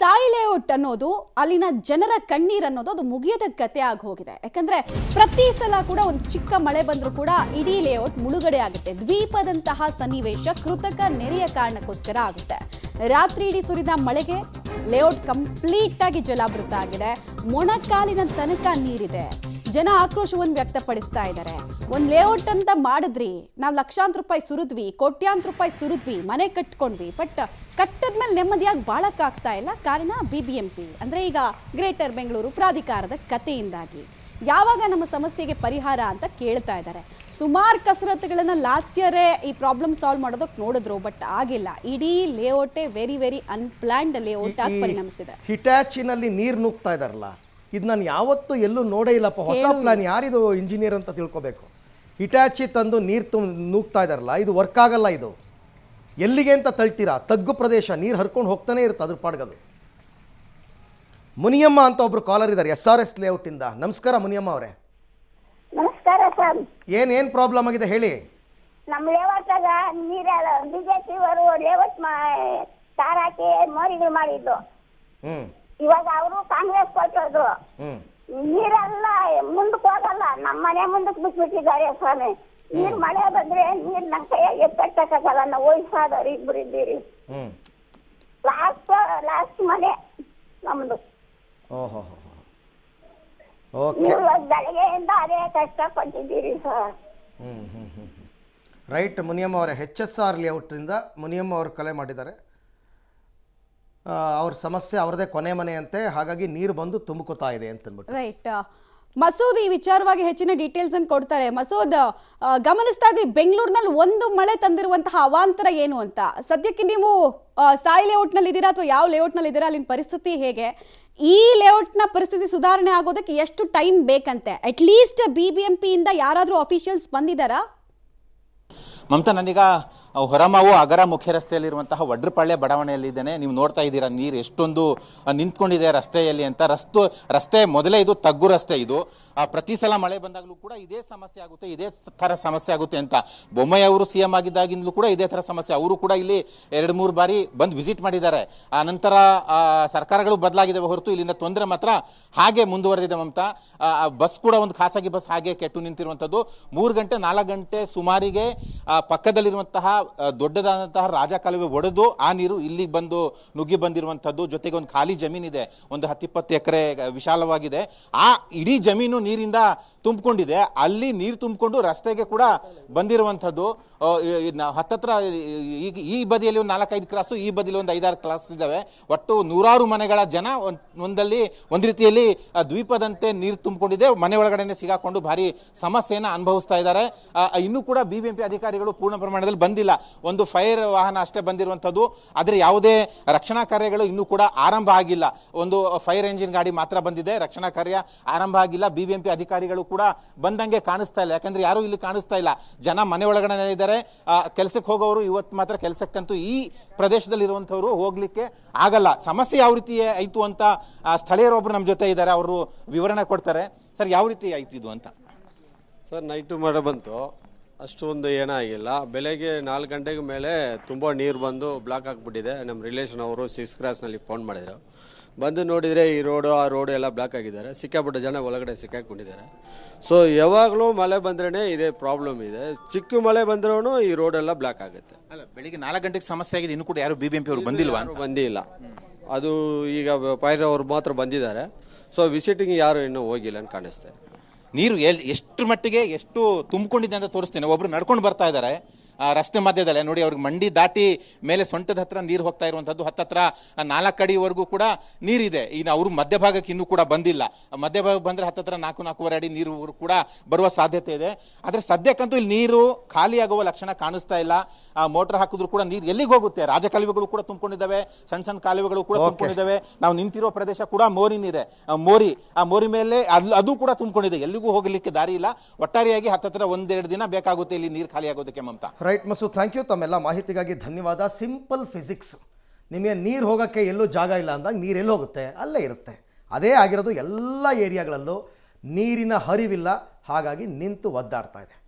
Sai layout ಅನ್ನೋದು ಅಲ್ಲಿನ ಜನರ ಕಣ್ಣೀರ್ ಅನ್ನೋದು ಅದು ಮುಗಿಯದ ಕತೆ ಆಗಿ ಹೋಗಿದೆ. ಯಾಕಂದ್ರೆ ಪ್ರತಿ ಸಲ ಕೂಡ ಒಂದು ಚಿಕ್ಕ ಮಳೆ ಬಂದರೂ ಕೂಡ ಇಡೀ ಲೇಔಟ್ ಮುಳುಗಡೆ ಆಗುತ್ತೆ. ದ್ವೀಪದಂತಹ ಸನ್ನಿವೇಶ ಕೃತಕ ನೆರೆಯ ಕಾರಣಕ್ಕೋಸ್ಕರ ಆಗುತ್ತೆ. ರಾತ್ರಿ ಇಡೀ ಸುರಿದ ಮಳೆಗೆ ಲೇಔಟ್ ಕಂಪ್ಲೀಟ್ ಆಗಿ ಜಲಾವೃತ ಆಗಿದೆ. ಮೊಣಕಾಲಿನ ತನಕ ನೀರಿದೆ. ಜನ ಆಕ್ರೋಶವನ್ನು ವ್ಯಕ್ತಪಡಿಸ್ತಾ ಇದ್ದಾರೆ. ಒಂದು ಲೇಔಟ್ ಅಂತ ಮಾಡಿದ್ರಿ, ನಾವು ಲಕ್ಷಾಂತರ ರೂಪಾಯಿ ಸುರಿದ್ವಿ, ಕೋಟ್ಯಾಂತರ ರೂಪಾಯಿ ಸುರಿದ್ವಿ, ಮನೆ ಕಟ್ಕೊಂಡ್ವಿ, ಬಟ್ ಕಟ್ಟದ್ಮೇಲೆ ನೆಮ್ಮದಿಯಾಗಿ ಬಾಳಕ್ಕಾಗ್ತಾ ಇಲ್ಲ. ಕಾರಣ BBMP ಅಂದರೆ ಈಗ ಗ್ರೇಟರ್ ಬೆಂಗಳೂರು ಪ್ರಾಧಿಕಾರದ ಕಥೆಯಿಂದಾಗಿ. ಯಾವಾಗ ನಮ್ಮ ಸಮಸ್ಯೆಗೆ ಪರಿಹಾರ ಅಂತ ಕೇಳ್ತಾ ಇದ್ದಾರೆ. ಸುಮಾರು ಕಸರತ್ತುಗಳನ್ನು ಲಾಸ್ಟ್ ಇಯರೇ ಈ ಪ್ರಾಬ್ಲಮ್ ಸಾಲ್ವ್ ಮಾಡೋದಕ್ಕೆ ನೋಡಿದ್ರು, ಬಟ್ ಆಗಿಲ್ಲ. ಇಡೀ ಲೇಔಟೇ ವೆರಿ ಅನ್ಪ್ಲಾನ್ಡ್ ಲೇಔಟ್ ಆಗಿ ಪರಿಣಮಿಸಿದೆ. ಹಿಟಾಚಿನಲ್ಲಿ ನೀರು ನುಗ್ತಾ ಇದಾರಲ್ಲ, ಇದು ನಾನು ಯಾವತ್ತೂ ಎಲ್ಲೂ ನೋಡೇ ಇಲ್ಲಪ್ಪ. ಹೊಸ ಪ್ಲಾನ್, ಯಾರಿದು ಇಂಜಿನಿಯರ್ ಅಂತ ತಿಳ್ಕೊಬೇಕು. ಹಿಟಾಚಿ ತಂದು ನೀರು ನೂಗ್ತಾ ಇದಾರಲ್ಲ, ಇದು ವರ್ಕ್ ಆಗಲ್ಲ. ಇದು ಎಲ್ಲಿಗೆ ಅಂತ ತಳ್ತೀರಾ? ತಗ್ಗು ಪ್ರದೇಶ, ನೀರು ಹರ್ಕೊಂಡು ಹೋಗ್ತಾನೆ ಇರುತ್ತೆ ಅದ್ರ ಪಾಡ್ಗದು. ಮುನಿಯಮ್ಮ ಅಂತ ಒಬ್ರು ಕಾಲರ್ ಇದ್ದಾರೆ SRS ಲೇಔಟಿಂದ. ನಮಸ್ಕಾರ ಮುನಿಯಮ್ಮ ಅವರೇ. ನಮಸ್ಕಾರ ಸರ್. ಏನ್ ಪ್ರಾಬ್ಲಮ್ ಆಗಿದೆ ಹೇಳಿ. ನಮ್ಮ ಲೇಔಟಾಗ ನೀರೆಲ್ಲ ಬಿಜೆಪಿ ಅವರು ಲೇಔಟ್ ತಾರ್ ಹಾಕಿ ಮೋರಿಗಳು ಮಾಡಿದ್ದು. ಇವಾಗ ಅವರು ಕಾಂಗ್ರೆಸ್ ಕೊಟ್ಟದ್ದು. ನೀರೆಲ್ಲ ಮುಂದಕ್ಕೆ ಹೋಗಲ್ಲ, ನಮ್ಮ ಮನೆ ಮುಂದಕ್ಕೆ ಬಿಟ್ಬಿಟ್ಟಿದ್ದಾರೆ ಸ್ವಾಮಿ. ನೀರ್ ಮಳೆ ಬಂದ್ರೆ ನೀರ್ ನನ್ನ ಕೈಯಾಗ ಎತ್ತಕ್ಕಾಗಲ್ಲ. ನಾವು ವಯಸ್ಸಾದವ್ರು ಇಬ್ರು ಇದ್ದೀರಿ. ಲಾಸ್ಟ್ ಮನೆ ನಮ್ದು. ಬೆಳಗ್ಗೆಯಿಂದ ಅದೇ ಕಷ್ಟಪಟ್ಟಿದ್ದೀರಿ ಸರ್. ರೈಟ್ ಮುನಿಯಮ್ಮ ಅವರೇ, HSR ಲೇಔಟಿಂದ ಮುನಿಯಮ್ಮ ಅವರು ಕಲೆ ಮಾಡಿದ್ದಾರೆ. ಅವ್ರ ಸಮಸ್ಯೆ ಅವ್ರದೇ ಕೊನೆ ಮನೆ ಅಂತೆ, ಹಾಗಾಗಿ ನೀರು ಬಂದು ತುಂಬುತ್ತಾ ಇದೆ ಅಂತಂದ್ಬಿಟ್ಟು. ರೈಟ್. ಮಸೂದ್ ಈ ವಿಚಾರವಾಗಿ ಹೆಚ್ಚಿನ ಡೀಟೇಲ್ಸ್ ಅನ್ನು ಕೊಡ್ತಾರೆ. ಮಸೂದ್, ಗಮನಿಸ್ತಾ ಇದ್ವಿ ಬೆಂಗಳೂರಿನಲ್ಲಿ ಒಂದು ಮಳೆ ತಂದಿರುವಂತಹ ಅವಾಂತರ ಏನು ಅಂತ. ಸದ್ಯಕ್ಕೆ ನೀವು ಸಾಯಿ ಲೇಔಟ್ನಲ್ಲಿ ಇದ್ದೀರಾ ಅಥವಾ ಯಾವ ಲೇಔಟ್ನಲ್ಲಿ ಇದ್ದೀರಾ, ಅಲ್ಲಿನ ಪರಿಸ್ಥಿತಿ ಹೇಗೆ? ಈ ಲೇಔಟ್ನ ಪರಿಸ್ಥಿತಿ ಸುಧಾರಣೆ ಆಗೋದಕ್ಕೆ ಎಷ್ಟು ಟೈಮ್ ಬೇಕಂತೆ? ಅಟ್ಲೀಸ್ಟ್ BBMP ಇಂದ ಯಾರಾದರೂ ಅಫಿಷಿಯಲ್ಸ್ ಬಂದಿದ್ದಾರಾ? ಮಮತಾ, ನಾನೀಗ ಹೊರಮಾವು ಅಗರ ಮುಖ್ಯ ರಸ್ತೆಯಲ್ಲಿರುವಂತಹ ವಡ್ರಪಾಳ್ಯ ಬಡಾವಣೆಯಲ್ಲಿದ್ದೇನೆ. ನೀವು ನೋಡ್ತಾ ಇದ್ದೀರಾ ನೀರು ಎಷ್ಟೊಂದು ನಿಂತ್ಕೊಂಡಿದೆ ರಸ್ತೆಯಲ್ಲಿ ಅಂತ. ರಸ್ತೆ ಮೊದಲೇ ಇದು ತಗ್ಗು ರಸ್ತೆ. ಇದು ಪ್ರತಿ ಸಲ ಮಳೆ ಬಂದಾಗಲೂ ಕೂಡ ಇದೇ ಸಮಸ್ಯೆ ಆಗುತ್ತೆ, ಇದೇ ಥರ ಸಮಸ್ಯೆ ಆಗುತ್ತೆ ಅಂತ. ಬೊಮ್ಮಾಯಿ ಅವರು CM ಆಗಿದ್ದಾಗಿಂದಲೂ ಕೂಡ ಇದೇ ಥರ ಸಮಸ್ಯೆ. ಅವರು ಕೂಡ ಇಲ್ಲಿ 2-3 ಬಾರಿ ಬಂದು ವಿಸಿಟ್ ಮಾಡಿದ್ದಾರೆ. ಆ ನಂತರ ಸರ್ಕಾರಗಳು ಬದಲಾಗಿದ್ದಾವೆ ಹೊರತು ಇಲ್ಲಿನ ತೊಂದರೆ ಮಾತ್ರ ಹಾಗೆ ಮುಂದುವರೆದಿದೆ ಮಮತಾ. ಬಸ್ ಕೂಡ ಒಂದು ಖಾಸಗಿ ಬಸ್ ಹಾಗೆ ಕೆಟ್ಟು ನಿಂತಿರುವಂಥದ್ದು. 3 ಗಂಟೆ 4 ಗಂಟೆ ಸುಮಾರಿಗೆ ಪಕ್ಕದಲ್ಲಿರುವಂತಹ ದೊಡ್ಡದಾದಂತಹ ರಾಜ ಕಾಲುವೆ ಒಡೆದು ಆ ನೀರು ಇಲ್ಲಿಗೆ ಬಂದು ನುಗ್ಗಿ ಬಂದಿರುವಂಥದ್ದು. ಜೊತೆಗೆ ಒಂದು ಖಾಲಿ ಜಮೀನಿದೆ, ಒಂದು 10-20 ಎಕರೆ ವಿಶಾಲವಾಗಿದೆ. ಆ ಇಡೀ ಜಮೀನು ನೀರಿಂದ ತುಂಬಿಕೊಂಡಿದೆ. ಅಲ್ಲಿ ನೀರು ತುಂಬಿಕೊಂಡು ರಸ್ತೆಗೆ ಕೂಡ ಬಂದಿರುವಂಥದ್ದು. ಹತ್ತತ್ರ ಈ ಬದಿಯಲ್ಲಿ ಒಂದು 4-5 ಕ್ರಾಸು, ಈ ಬದಿಯಲ್ಲಿ ಒಂದು 5-6 ಕ್ರಾಸ್ ಇದ್ದಾವೆ. ಒಟ್ಟು ನೂರಾರು ಮನೆಗಳ ಜನ ಒಂದು ರೀತಿಯಲ್ಲಿ ದ್ವೀಪದಂತೆ ನೀರು ತುಂಬಿಕೊಂಡಿದೆ. ಮನೆ ಒಳಗಡೆ ಸಿಗಾಕೊಂಡು ಭಾರಿ ಸಮಸ್ಯೆಯನ್ನು ಅನುಭವಿಸ್ತಾ ಇದ್ದಾರೆ. ಇನ್ನೂ ಕೂಡ BBMP ಅಧಿಕಾರಿಗಳು ಪೂರ್ಣ ಪ್ರಮಾಣದಲ್ಲಿ ಬಂದಿಲ್ಲ. ಒಂದು ಫೈರ್ ವಾಹನ ಅಷ್ಟೇ ಬಂದಿರುವಂಥದ್ದು. ಆದರೆ ಯಾವುದೇ ರಕ್ಷಣಾ ಕಾರ್ಯಗಳು ಇನ್ನೂ ಕೂಡ ಆರಂಭ ಆಗಿಲ್ಲ. ಒಂದು ಫೈರ್ ಎಂಜಿನ್ ಗಾಡಿ ಮಾತ್ರ ಬಂದಿದೆ, ರಕ್ಷಣಾ ಕಾರ್ಯ ಆರಂಭ ಆಗಿಲ್ಲ. BBMP ಅಧಿಕಾರಿಗಳು ಕೂಡ ಬಂದಂಗೆ ಕಾಣಿಸ್ತಾ ಇಲ್ಲ. ಯಾಕಂದ್ರೆ ಯಾರು ಇಲ್ಲಿ ಕಾಣಿಸ್ತಾ ಇಲ್ಲ, ಜನ ಮನೆ ಒಳಗಡೆ ಇದ್ದಾರೆ. ಕೆಲಸಕ್ಕೆ ಹೋಗೋರು ಇವತ್ತು ಮಾತ್ರ ಕೆಲಸಕ್ಕಂತೂ ಈ ಪ್ರದೇಶದಲ್ಲಿ ಇರುವಂತವರು ಹೋಗ್ಲಿಕ್ಕೆ ಆಗಲ್ಲ. ಸಮಸ್ಯೆ ಯಾವ ರೀತಿ ಆಯ್ತು ಅಂತ ಸ್ಥಳೀಯರೊಬ್ರು ನಮ್ಮ ಜೊತೆ ಇದ್ದಾರೆ, ಅವರು ವಿವರಣೆ ಕೊಡ್ತಾರೆ. ಸರ್, ಯಾವ ರೀತಿ ಆಯ್ತು ಇದು ಅಂತ? ಸರ್, ನೈಟು ಮಳೆ ಬಂತು, ಅಷ್ಟೊಂದು ಏನಾಗಿಲ್ಲ. ಬೆಳಗ್ಗೆ 4 ಗಂಟೆಗೆ ಮೇಲೆ ತುಂಬ ನೀರು ಬಂದು ಬ್ಲಾಕ್ ಆಗಿಬಿಟ್ಟಿದೆ. ನಮ್ಮ ರಿಲೇಷನ್ ಅವರು 6 ಕ್ರಾಸ್ನಲ್ಲಿ ಫೋನ್ ಮಾಡಿದರು. ಬಂದು ನೋಡಿದರೆ ಈ ರೋಡು ಆ ರೋಡು ಎಲ್ಲ ಬ್ಲಾಕ್ ಆಗಿದ್ದಾರೆ. ಸಿಕ್ಕಾಪಟ್ಟೆ ಜನ ಒಳಗಡೆ ಸಿಕ್ಕಾಕೊಂಡಿದ್ದಾರೆ. ಸೊ ಯಾವಾಗಲೂ ಮಳೆ ಬಂದ್ರೇ ಇದೇ ಪ್ರಾಬ್ಲಮ್ ಇದೆ. ಚಿಕ್ಕ ಮಳೆ ಬಂದ್ರೂ ಈ ರೋಡೆಲ್ಲ ಬ್ಲಾಕ್ ಆಗುತ್ತೆ. ಅಲ್ಲ, ಬೆಳಿಗ್ಗೆ 4 ಗಂಟೆಗೆ ಸಮಸ್ಯೆ ಆಗಿದೆ, ಇನ್ನೂ ಕೂಡ ಯಾರು BBMP ಅವರು ಬಂದಿಲ್ವಾ? ಬಂದಿಲ್ಲ. ಅದು ಈಗ ಪೈರ್ ಅವರು ಮಾತ್ರ ಬಂದಿದ್ದಾರೆ. ಸೊ ವಿಸಿಟಿಂಗ್ ಯಾರು ಇನ್ನೂ ಹೋಗಿಲ್ಲ ಅಂತ ಕಾಣಿಸ್ತೇನೆ. ನೀರು ಎಷ್ಟು ಮಟ್ಟಿಗೆ ಎಷ್ಟು ತುಂಬಿಕೊಂಡಿದೆ ಅಂತ ತೋರಿಸ್ತೇನೆ. ಒಬ್ರು ನಡ್ಕೊಂಡು ಬರ್ತಾ ಇದ್ದಾರೆ ರಸ್ತೆ ಮಧ್ಯದಲ್ಲೇ ನೋಡಿ. ಅವ್ರಿಗೆ ಮಂಡಿ ದಾಟಿ ಮೇಲೆ ಸೊಂಟದ ಹತ್ರ ನೀರು ಹೋಗ್ತಾ ಇರುವಂಥದ್ದು. ಹತ್ತತ್ರ 4 ಅಡಿವರೆಗೂ ಕೂಡ ನೀರಿದೆ. ಇನ್ನು ಅವರು ಮಧ್ಯಭಾಗಕ್ಕೆ ಇನ್ನೂ ಕೂಡ ಬಂದಿಲ್ಲ. ಮಧ್ಯಭಾಗ ಬಂದರೆ ಹತ್ತತ್ರ 4-4.5 ಅಡಿ ನೀರು ಕೂಡ ಬರುವ ಸಾಧ್ಯತೆ ಇದೆ. ಆದರೆ ಸದ್ಯಕ್ಕಂತೂ ಇಲ್ಲಿ ನೀರು ಖಾಲಿಯಾಗುವ ಲಕ್ಷಣ ಕಾಣಿಸ್ತಾ ಇಲ್ಲ. ಮೋಟರ್ ಹಾಕಿದ್ರು ಕೂಡ ನೀರು ಎಲ್ಲಿಗೆ ಹೋಗುತ್ತೆ? ರಾಜಕಾಲುವೆಗಳು ಕೂಡ ತುಂಬಿಕೊಂಡಿದ್ದಾವೆ, ಸಣ್ಣ ಕಾಲುವೆಗಳು ಕೂಡ ತುಂಬಿಕೊಂಡಿದ್ದಾವೆ. ನಾವು ನಿಂತಿರೋ ಪ್ರದೇಶ ಕೂಡ ಮೋರಿನಿದೆ, ಮೋರಿ. ಆ ಮೋರಿ ಮೇಲೆ ಅದು ಕೂಡ ತುಂಬಿಕೊಂಡಿದೆ. ಎಲ್ಲಿಗೂ ಹೋಗಲಿಕ್ಕೆ ದಾರಿ ಇಲ್ಲ. ಒಟ್ಟಾರೆಯಾಗಿ ಹತ್ತತ್ರ 1-2 ದಿನ ಬೇಕಾಗುತ್ತೆ ಇಲ್ಲಿ ನೀರು ಖಾಲಿ ಆಗೋದಕ್ಕೆ Mamata. Right Masood, thank you. ತಮ್ಮೆಲ್ಲ ಮಾಹಿತಿಗಾಗಿ ಧನ್ಯವಾದ. Simple physics. ನಿಮಗೆ ನೀರು ಹೋಗೋಕ್ಕೆ ಎಲ್ಲೂ ಜಾಗ ಇಲ್ಲ ಅಂದಾಗ ನೀರು ಎಲ್ಲಿ ಹೋಗುತ್ತೆ? ಅಲ್ಲೇ ಇರುತ್ತೆ. ಅದೇ ಆಗಿರೋದು ಎಲ್ಲ ಏರಿಯಾಗಳಲ್ಲೂ. ನೀರಿನ ಹರಿವಿಲ್ಲ, ಹಾಗಾಗಿ ನಿಂತು ಒದ್ದಾಡ್ತಾ ಇದೆ.